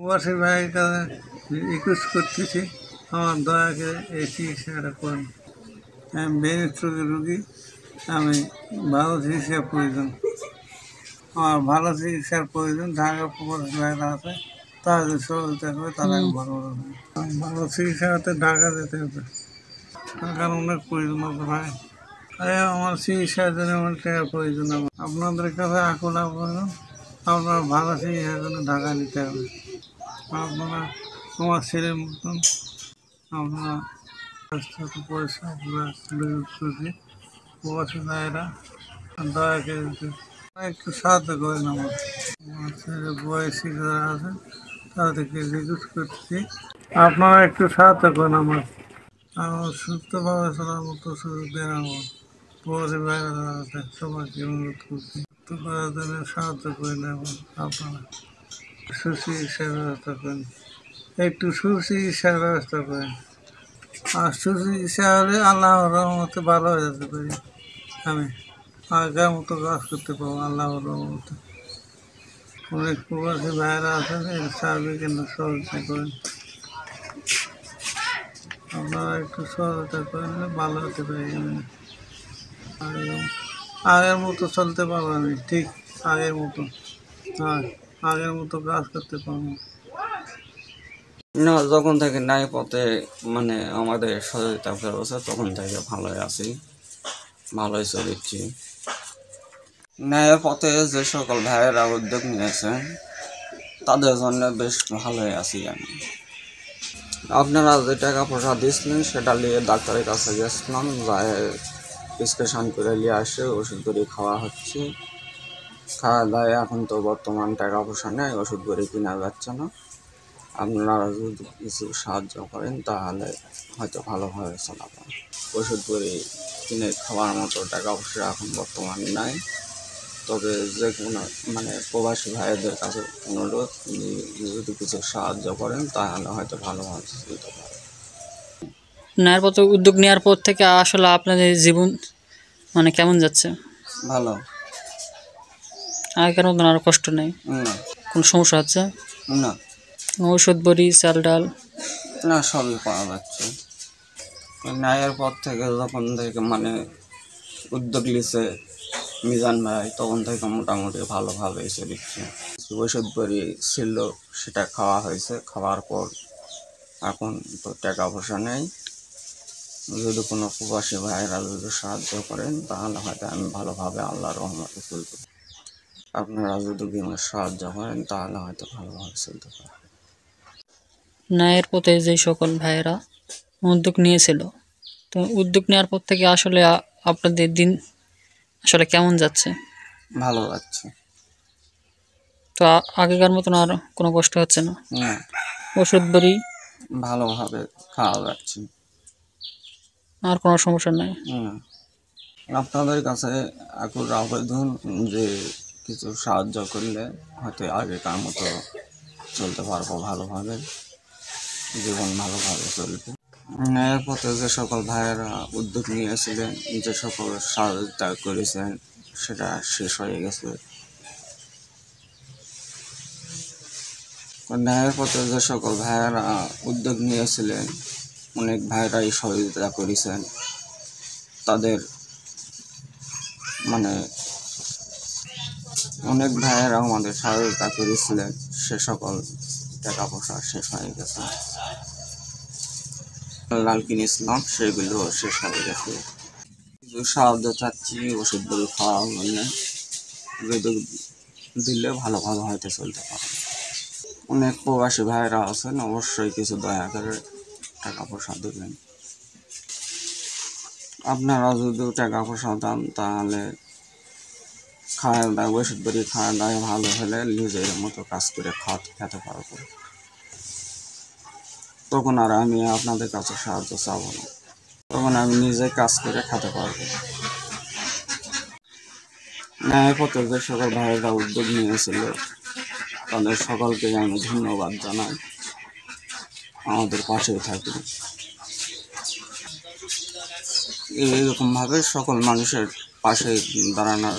প্রবাসী ভাইয়ের কাছে রিকোয়েস্ট করতেছি, আমার দয়া করে এই চিকিৎসাটা করুন। আমি ব্রেন স্ট্রোকের রুগী, আমি ভালো চিকিৎসার প্রয়োজন, আমার ভালো চিকিৎসার প্রয়োজন। ঢাকা প্রবাসী ভাইরা আছে, তারা যদি সহযোগিতা করে তারা ভালো হবে। ভালো চিকিৎসা হতে ঢাকা যেতে হবে, টাকার অনেক প্রয়োজন আছে ভাই। আমার চিকিৎসার জন্য আমার টাকার প্রয়োজন। আপনাদের কাছে আকুল আবেদন, আপনারা ভালো চিকিৎসার জন্য ঢাকা নিতে হবে। আপনারা আমার ছেলের মতন, আপনারা পরিষ্কার প্রবাসী ভাইয়েরা দয়া করে একটু সাহায্য করেন। আমার ছেলে বয়সী যারা আছে তাদেরকে রিকোয়েস্ট করছি, আপনারা একটু সাহায্য করেন। আমার সুস্থভাবে চলার মতো সুযোগ দেন। আমার প্রবাসী ভাইয়েরা যারা আছে সবাইকে অনুরোধ করছি, করার জন্য সাহায্য করেন। এবং আপনারা সুচিকিৎসার ব্যবস্থা করেন, একটু সুচিকিৎসার ব্যবস্থা করেন। আর সুচিকিৎসা হলে আল্লাহর রহমতে ভালো হয়ে যেতে পারি, আমি আগের মতো কাজ করতে পারবো আল্লাহর রহমতে। অনেক প্রবাসী ভাইয়েরা আছেন, এর সার্ভে কেন্দ্র সহযোগিতা করেন। আপনারা একটু সহযোগিতা করলে ভালো হতে পারি। আমি আগের মতো চলতে পারবো, আমি ঠিক আগের মতো, হ্যাঁ আগের মতো কাজ করতে পারবো না। যখন থেকে ন্যায় পথে মানে আমাদের সহযোগিতা করেছে তখন থেকে ভালোই আছি, ভালোই চলেছি। ন্যায়ের পথে যে সকল ভাইয়েরা উদ্যোগ নিয়েছে তাদের জন্য বেশ ভালোই আছি আমি। আপনারা যে টাকা পয়সা দিয়েছিলেন সেটা নিয়ে ডাক্তারের কাছে গেছিলাম, যায় প্রেসক্রিপশন করে নিয়ে আসে, ওষুধ করে খাওয়া হচ্ছে। খাওয়া দাওয়া এখন তো বর্তমান টাকা পয়সা নেই, ওষুধ করে কেনা যাচ্ছে না। আপনারা যদি কিছু সাহায্য করেন তাহলে হয়তো ভালোভাবে চলাবো। ওষুধ করে কিনে খাওয়ার মতো টাকা পয়সা এখন বর্তমানে নাই। তবে যে কোনো মানে প্রবাসী ভাইদের কাছে অনুরোধ, যদি কিছু সাহায্য করেন তাহলে হয়তো ভালোভাবে চলতে পারে। নেওয়ার পর উদ্যোগ নেওয়ার পর থেকে আসলে আপনাদের জীবন মানে কেমন যাচ্ছে? ভালো। আগেকার মতন আরও কষ্ট নেই? না। কোনো সমস্যা হচ্ছে না। ওষুধ বড়ি চাল ডাল? না, সবই পাওয়া যাচ্ছে। ন্যায়ের পর থেকে যখন থেকে মানে উদ্যোগ নিচ্ছে মিজান ভাই, তখন থেকে মোটামুটি ভালোভাবে চলছে। ওষুধ বড়ি ছিল সেটা খাওয়া হয়েছে, খাওয়ার পর এখন তো টাকা পয়সা নেই। যদি কোনো প্রবাসী ভাইয়েরা যদি সাহায্য করেন তাহলে হয়তো আমি ভালোভাবে আল্লাহর রহমতে চলতে পারি। আপনারা যদি কোনো সাহায্য করেন তাহলে হয়তো ভালোভাবে চলতে পারে। ন্যায়ের পথে যে সকল ভাইয়েরা উদ্যোগ নিয়েছিল, তো উদ্যোগ নেওয়ার পর থেকে আসলে আপনাদের দিন আসলে কেমন যাচ্ছে? ভালো লাগছে। তো আগেকার মতন আর কোনো কষ্ট হচ্ছে না? না। ওষুধ বড়ি ভালোভাবে খাওয়া যাচ্ছে, আর কোনো সমস্যা নাই? না। আপনাদের কাছে আকুল আবেদন যে কিছু সাহায্য করলে হয়তো আগেকার মতো চলতে পারবো, ভালোভাবে জীবন ভালোভাবে চলবে। ন্যায়ের পথে যে সকল ভাইয়েরা উদ্যোগ নিয়েছিলেন, যে সকল সহযোগিতা করেছেন সেটা শেষ হয়ে গেছে। ন্যায়ের পথে যে সকল ভাইয়েরা উদ্যোগ নিয়েছিলেন, অনেক ভাইয়েরাই সহযোগিতা করেছেন। তাদের মানে অনেক ভাইয়েরা আমাদের সহযোগিতা করেছিলেন, সে সকল টাকা পয়সা শেষ হয়ে গেছে। লাল কিনেছিলাম সেগুলো শেষ হয়ে গেছে। কিছু সাহায্য চাচ্ছি ওষুধ বড়ি খাওয়া মানে যদি দিলে ভালোভাবে হয়তো চলতে পারে। অনেক প্রবাসী ভাইয়েরা আছেন, অবশ্যই কিছু দয়া করে টাকা পয়সা দেবেন। আপনারা যদি টাকা পয়সা দেন তাহলে খাওয়া দাওয়া ওষুধ বড়ি খাওয়া দাওয়া ভালো হলে নিজের মতো কাজ করে খেতে পারবো। তখন আর আমি আপনাদের কাছে সাহায্য চাবো না, তখন আমি নিজে কাজ করে খেতে পারবো। ন্যায় পথে যে সকল ভাইয়েরা উদ্যোগ নিয়েছিল তাদের সকলকে আমি ধন্যবাদ জানাই, আমাদের পাশে থাকি। এইরকমভাবে সকল মানুষের পাশে দাঁড়ানোর